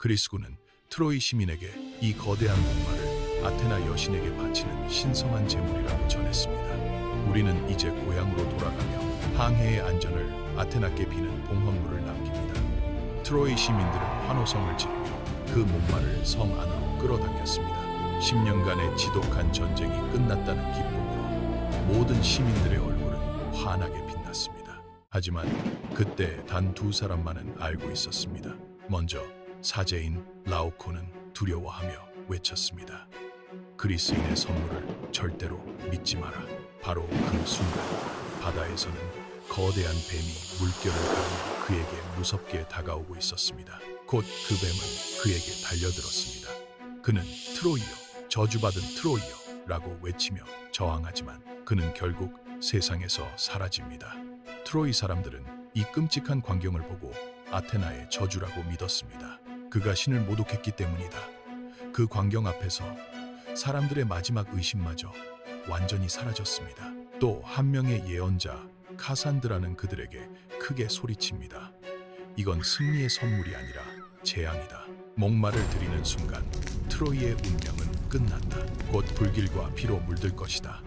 그리스군은 트로이 시민에게 이 거대한 목마를 아테나 여신에게 바치는 신성한 제물이라고 전했습니다. 우리는 이제 고향으로 돌아가며 항해의 안전을 아테나께 비는 봉헌물을 남깁니다. 트로이 시민들은 환호성을 지르며 그 목마를 성 안으로 끌어당겼습니다. 10년간의 지독한 전쟁이 끝났다는 기쁨으로 모든 시민들의 얼굴은 환하게 빛났습니다. 하지만 그때 단 두 사람만은 알고 있었습니다. 먼저 사제인 라오코는 두려워하며 외쳤습니다. 그리스인의 선물을 절대로 믿지 마라. 바로 그 순간 바다에서는 거대한 뱀이 물결을 가르며 그에게 무섭게 다가오고 있었습니다. 곧 그 뱀은 그에게 달려들었습니다. 그는 트로이여, 저주받은 트로이여 라고 외치며 저항하지만 그는 결국 세상에서 사라집니다. 트로이 사람들은 이 끔찍한 광경을 보고 아테나의 저주라고 믿었습니다. 그가 신을 모독했기 때문이다. 그 광경 앞에서 사람들의 마지막 의심마저 완전히 사라졌습니다. 또 한 명의 예언자 카산드라는 그들에게 크게 소리칩니다. 이건 승리의 선물이 아니라 재앙이다. 목마를 드리는 순간 트로이의 운명은 끝난다. 곧 불길과 피로 물들 것이다.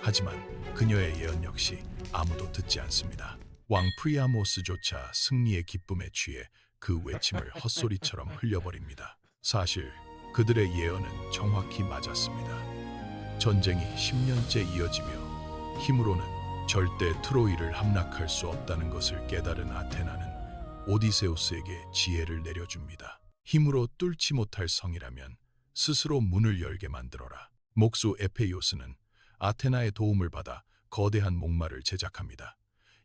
하지만 그녀의 예언 역시 아무도 듣지 않습니다. 왕 프리아모스조차 승리의 기쁨에 취해 그 외침을 헛소리처럼 흘려버립니다. 사실 그들의 예언은 정확히 맞았습니다. 전쟁이 10년째 이어지며 힘으로는 절대 트로이를 함락할 수 없다는 것을 깨달은 아테나는 오디세우스에게 지혜를 내려줍니다. 힘으로 뚫지 못할 성이라면 스스로 문을 열게 만들어라. 목수 에페이오스는 아테나의 도움을 받아 거대한 목마를 제작합니다.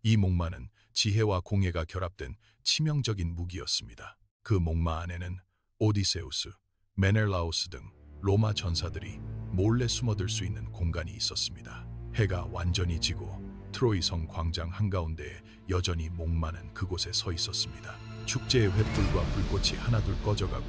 이 목마는 지혜와 공예가 결합된 치명적인 무기였습니다. 그 목마 안에는 오디세우스, 메넬라오스 등 로마 전사들이 몰래 숨어들 수 있는 공간이 있었습니다. 해가 완전히 지고 트로이 성 광장 한가운데에 여전히 목마는 그곳에 서 있었습니다. 축제의 횃불과 불꽃이 하나둘 꺼져가고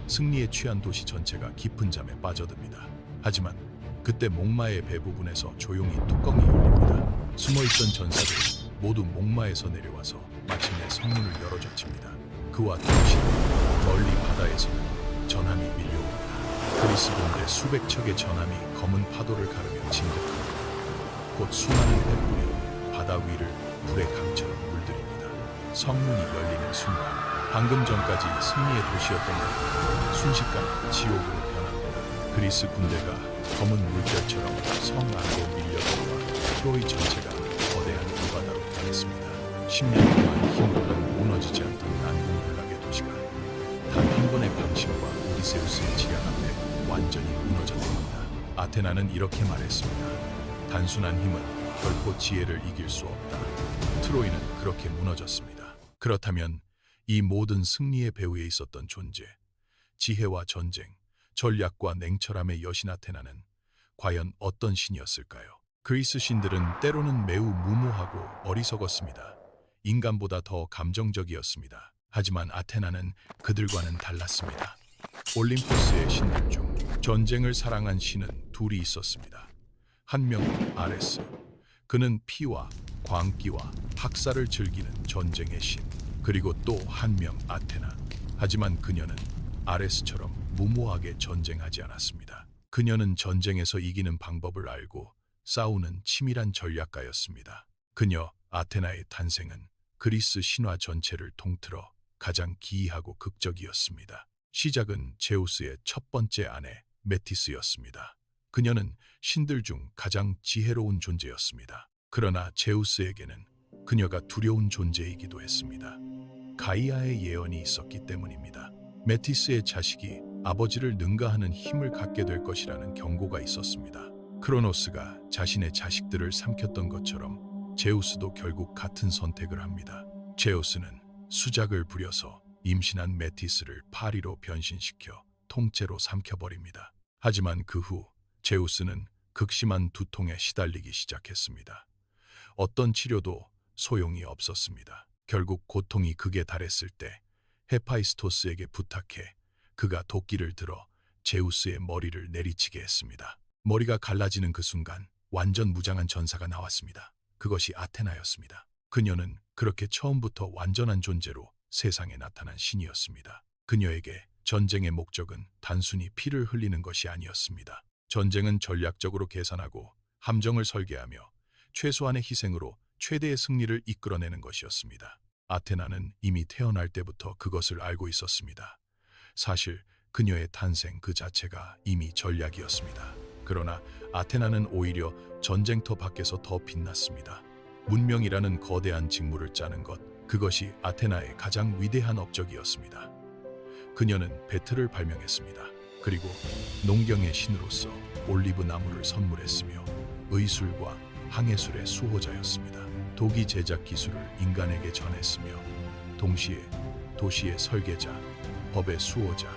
승리에 취한 도시 전체가 깊은 잠에 빠져듭니다. 하지만 그때 목마의 배 부분에서 조용히 뚜껑이 열립니다. 숨어있던 전사들이 모두 목마에서 내려와서 마침내 성문을 열어젖힙니다. 그와 동시에 멀리 바다에서는 전함이 밀려옵니다. 그리스 군대 수백 척의 전함이 검은 파도를 가르며 진격합니다. 곧 수많은 횃불이 바다 위를 불의 강처럼 물들입니다. 성문이 열리는 순간 방금 전까지 승리의 도시였던 곳이 순식간에 지옥으로 변합니다. 그리스 군대가 검은 물결처럼 성 안으로 밀려들어와 트로이 전체가 거대한 불바다로 변했습니다. 10년 동안 힘으로는 무너지지 않던 난공불락의 도시가 단 한 번의 방심과 오디세우스의 지략 앞에 완전히 무너졌답니다. 아테나는 이렇게 말했습니다. 단순한 힘은 결코 지혜를 이길 수 없다. 트로이는 그렇게 무너졌습니다. 그렇다면 이 모든 승리의 배후에 있었던 존재, 지혜와 전쟁, 전략과 냉철함의 여신 아테나는 과연 어떤 신이었을까요? 그리스 신들은 때로는 매우 무모하고 어리석었습니다. 인간보다 더 감정적이었습니다. 하지만 아테나는 그들과는 달랐습니다. 올림포스의 신들 중 전쟁을 사랑한 신은 둘이 있었습니다. 한 명은 아레스. 그는 피와 광기와 학살을 즐기는 전쟁의 신. 그리고 또 한 명 아테나. 하지만 그녀는 아레스처럼 무모하게 전쟁하지 않았습니다. 그녀는 전쟁에서 이기는 방법을 알고 싸우는 치밀한 전략가였습니다. 그녀 아테나의 탄생은 그리스 신화 전체를 통틀어 가장 기이하고 극적이었습니다. 시작은 제우스의 첫 번째 아내 메티스였습니다. 그녀는 신들 중 가장 지혜로운 존재였습니다. 그러나 제우스에게는 그녀가 두려운 존재이기도 했습니다. 가이아의 예언이 있었기 때문입니다. 메티스의 자식이 아버지를 능가하는 힘을 갖게 될 것이라는 경고가 있었습니다. 크로노스가 자신의 자식들을 삼켰던 것처럼 제우스도 결국 같은 선택을 합니다. 제우스는 수작을 부려서 임신한 메티스를 파리로 변신시켜 통째로 삼켜버립니다. 하지만 그 후 제우스는 극심한 두통에 시달리기 시작했습니다. 어떤 치료도 소용이 없었습니다. 결국 고통이 극에 달했을 때 헤파이스토스에게 부탁해 그가 도끼를 들어 제우스의 머리를 내리치게 했습니다. 머리가 갈라지는 그 순간 완전 무장한 전사가 나왔습니다. 그것이 아테나였습니다. 그녀는 그렇게 처음부터 완전한 존재로 세상에 나타난 신이었습니다. 그녀에게 전쟁의 목적은 단순히 피를 흘리는 것이 아니었습니다. 전쟁은 전략적으로 계산하고 함정을 설계하며 최소한의 희생으로 최대의 승리를 이끌어내는 것이었습니다. 아테나는 이미 태어날 때부터 그것을 알고 있었습니다. 사실 그녀의 탄생 그 자체가 이미 전략이었습니다. 그러나 아테나는 오히려 전쟁터 밖에서 더 빛났습니다. 문명이라는 거대한 직무를 짜는 것, 그것이 아테나의 가장 위대한 업적이었습니다. 그녀는 배틀을 발명했습니다. 그리고 농경의 신으로서 올리브 나무를 선물했으며 의술과 항해술의 수호자였습니다. 도기 제작 기술을 인간에게 전했으며 동시에 도시의 설계자, 법의 수호자,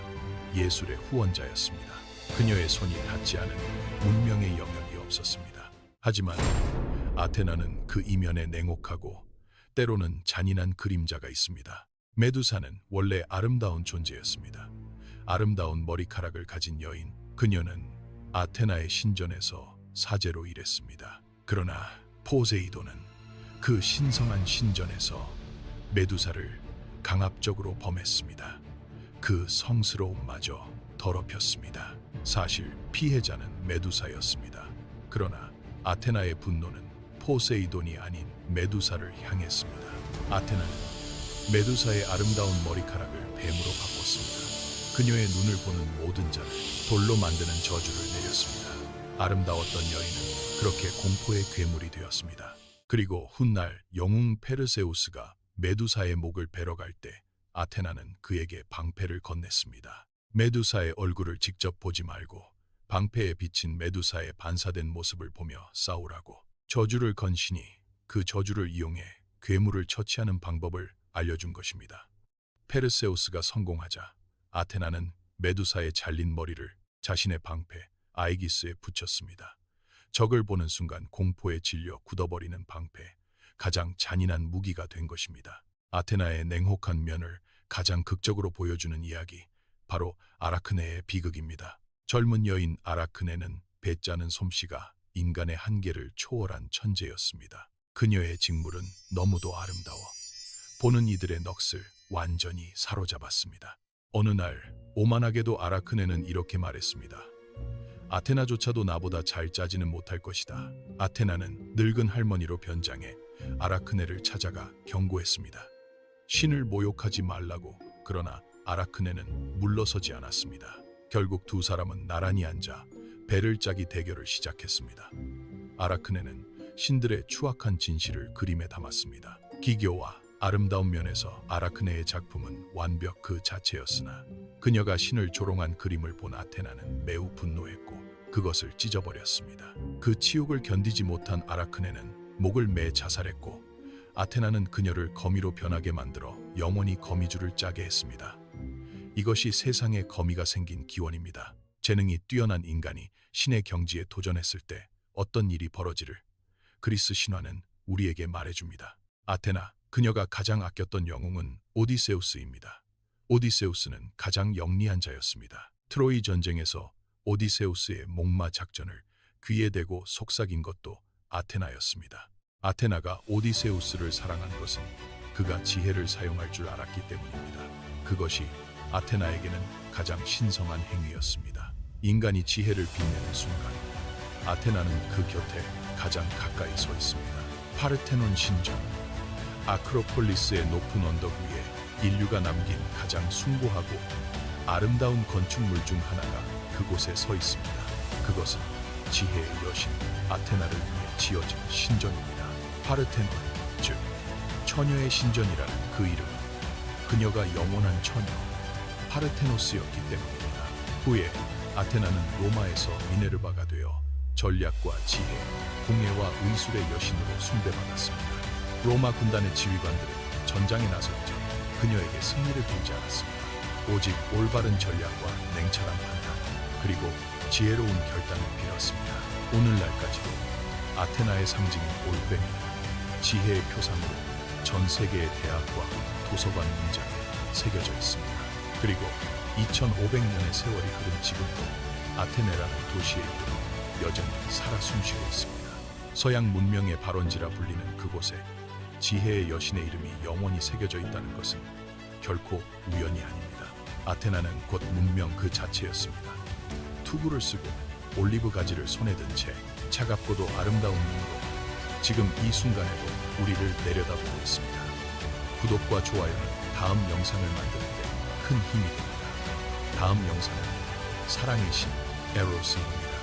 예술의 후원자였습니다. 그녀의 손이 닿지 않은 문명의 영역이 없었습니다. 하지만 아테나는 그 이면에 냉혹하고 때로는 잔인한 그림자가 있습니다. 메두사는 원래 아름다운 존재였습니다. 아름다운 머리카락을 가진 여인, 그녀는 아테나의 신전에서 사제로 일했습니다. 그러나 포세이돈은 그 신성한 신전에서 메두사를 강압적으로 범했습니다. 그 성스러움마저 더럽혔습니다. 사실 피해자는 메두사였습니다. 그러나 아테나의 분노는 포세이돈이 아닌 메두사를 향했습니다. 아테나는 메두사의 아름다운 머리카락을 뱀으로 바꿨습니다. 그녀의 눈을 보는 모든 자를 돌로 만드는 저주를 내렸습니다. 아름다웠던 여인은 그렇게 공포의 괴물이 되었습니다. 그리고 훗날 영웅 페르세우스가 메두사의 목을 베러 갈 때 아테나는 그에게 방패를 건넸습니다. 메두사의 얼굴을 직접 보지 말고 방패에 비친 메두사의 반사된 모습을 보며 싸우라고. 저주를 건 신이 그 저주를 이용해 괴물을 처치하는 방법을 알려준 것입니다. 페르세우스가 성공하자 아테나는 메두사의 잘린 머리를 자신의 방패 아이기스에 붙였습니다. 적을 보는 순간 공포에 질려 굳어버리는 방패, 가장 잔인한 무기가 된 것입니다. 아테나의 냉혹한 면을 가장 극적으로 보여주는 이야기, 바로 아라크네의 비극입니다. 젊은 여인 아라크네는 배 짜는 솜씨가 인간의 한계를 초월한 천재였습니다. 그녀의 직물은 너무도 아름다워 보는 이들의 넋을 완전히 사로잡았습니다. 어느 날 오만하게도 아라크네는 이렇게 말했습니다. 아테나조차도 나보다 잘 짜지는 못할 것이다. 아테나는 늙은 할머니로 변장해 아라크네를 찾아가 경고했습니다. 신을 모욕하지 말라고. 그러나 아라크네는 물러서지 않았습니다. 결국 두 사람은 나란히 앉아 배를 짜기 대결을 시작했습니다. 아라크네는 신들의 추악한 진실을 그림에 담았습니다. 기교와 아름다운 면에서 아라크네의 작품은 완벽 그 자체였으나 그녀가 신을 조롱한 그림을 본 아테나는 매우 분노했고 그것을 찢어버렸습니다. 그 치욕을 견디지 못한 아라크네는 목을 매 자살했고 아테나는 그녀를 거미로 변하게 만들어 영원히 거미줄을 짜게 했습니다. 이것이 세상에 거미가 생긴 기원입니다. 재능이 뛰어난 인간이 신의 경지에 도전했을 때 어떤 일이 벌어지를 그리스 신화는 우리에게 말해줍니다. 아테나, 그녀가 가장 아꼈던 영웅은 오디세우스입니다. 오디세우스는 가장 영리한 자였습니다. 트로이 전쟁에서 오디세우스의 목마 작전을 귀에 대고 속삭인 것도 아테나였습니다. 아테나가 오디세우스를 사랑한 것은 그가 지혜를 사용할 줄 알았기 때문입니다. 그것이 아테나에게는 가장 신성한 행위였습니다. 인간이 지혜를 빛내는 순간 아테나는 그 곁에 가장 가까이 서 있습니다. 파르테논 신전, 아크로폴리스의 높은 언덕 위에 인류가 남긴 가장 숭고하고 아름다운 건축물 중 하나가 그곳에 서 있습니다. 그것은 지혜의 여신 아테나를 위해 지어진 신전입니다. 파르테논, 즉 처녀의 신전이라는 그 이름은 그녀가 영원한 처녀 파르테노스였기 때문입니다. 후에 아테나는 로마에서 미네르바가 되어 전략과 지혜, 공예와 의술의 여신으로 숭배받았습니다. 로마 군단의 지휘관들은 전장에 나서기 전 그녀에게 승리를 빌지 않았습니다. 오직 올바른 전략과 냉철한 판단, 그리고 지혜로운 결단을 빌었습니다. 오늘날까지도 아테나의 상징인 올빼미는 지혜의 표상으로 전 세계의 대학과 도서관 문장에 새겨져 있습니다. 그리고 2500년의 세월이 흐른 지금도 아테네라는 도시의 이름은 여전히 살아 숨쉬고 있습니다. 서양 문명의 발원지라 불리는 그곳에 지혜의 여신의 이름이 영원히 새겨져 있다는 것은 결코 우연이 아닙니다. 아테나는 곧 문명 그 자체였습니다. 투구를 쓰고 올리브 가지를 손에 든 채 차갑고도 아름다운 눈으로 지금 이 순간에도 우리를 내려다보고 있습니다. 구독과 좋아요는 다음 영상을 만드는 데 큰 힘이 됩니다. 다음 영상은 사랑의 신 에로스입니다.